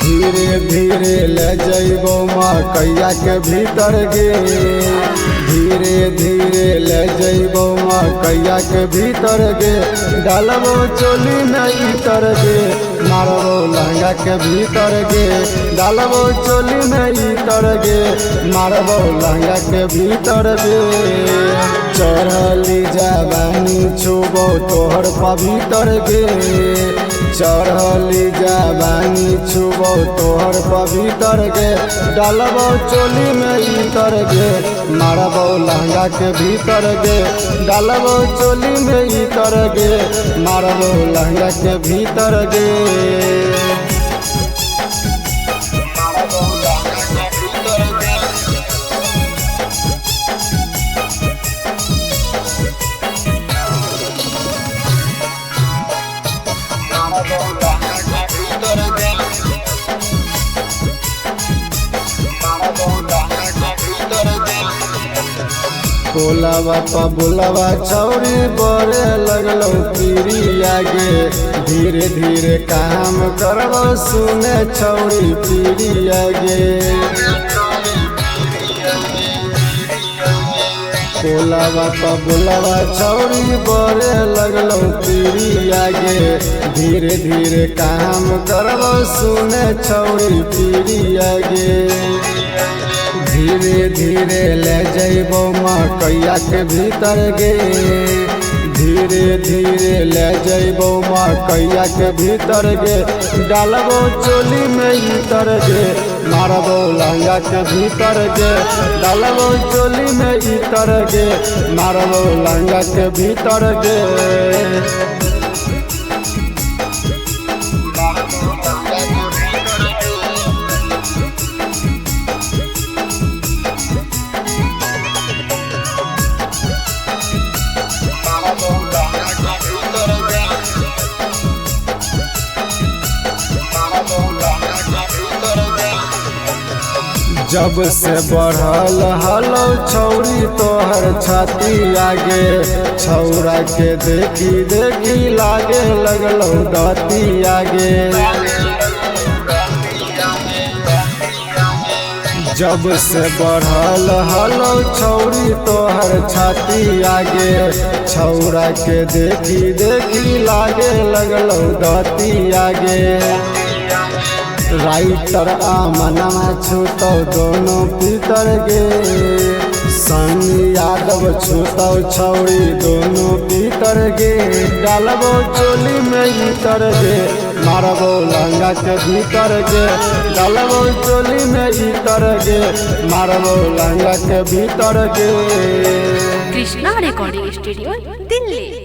धीरे धीरे ले जइबो मकैया के भीतर गे, धीरे धीरे ले जइबो मकैया के भीतर गे, डालबो चोली में इतर गे, मारबो लहंगा के भीतर गे, डालबो चोली में इतर गे, मारबो लहंगा के भीतर गे। चढ़ली जवानी छुबो तोहर पवित्र गे, चढ़ली जवानी छुबो तोहर पवित्र गे, डालबो चोली में इतर गे, मारबो लहंगा के भीतर गे, डालबो चोली में इतर गे, मारबो लहंगा के भीतर गे। बोलावा पा बोलावा छौरी बड़े लगलो पीरी आगे, धीरे धीरे काम करबो सुने छौरी पीरी आगे। बोलावा पा बोलावा छौरी बड़े लगलो पीरी आगे, धीरे धीरे काम करबो सुने छौरी पीरी आगे। धीरे धीरे ले जइबो मकैया के भीतर गे, धीरे धीरे ले जइबो मकैया के भीतर गे, डालबो चोली में इतर गे, मारबो लहंगा के भीतर गे, डालबो चोली में इतर गे, मारबो लहंगा के भीतर गे। जब से बढ़ल हलो छौरी तोहर छाती आगे, छौरा के देखी देखी लागे लगलो दाती आगे। जब से बढ़ल हलो छौरी तोहर छाती आगे, छौरा के देखी देखी लागे लगलो दाती आगे। राइटर आमनमा छूतो दोनों भीतर गे, सनी यादव छूतो छौरी दोनों भीतर गे, डालबो चोली में इतर गे, मारबो लहंगा के भीतर गे, डालबो चोली में इतर गे, मारबो लहंगा के भीतर गे। Krishna recording studio Delhi.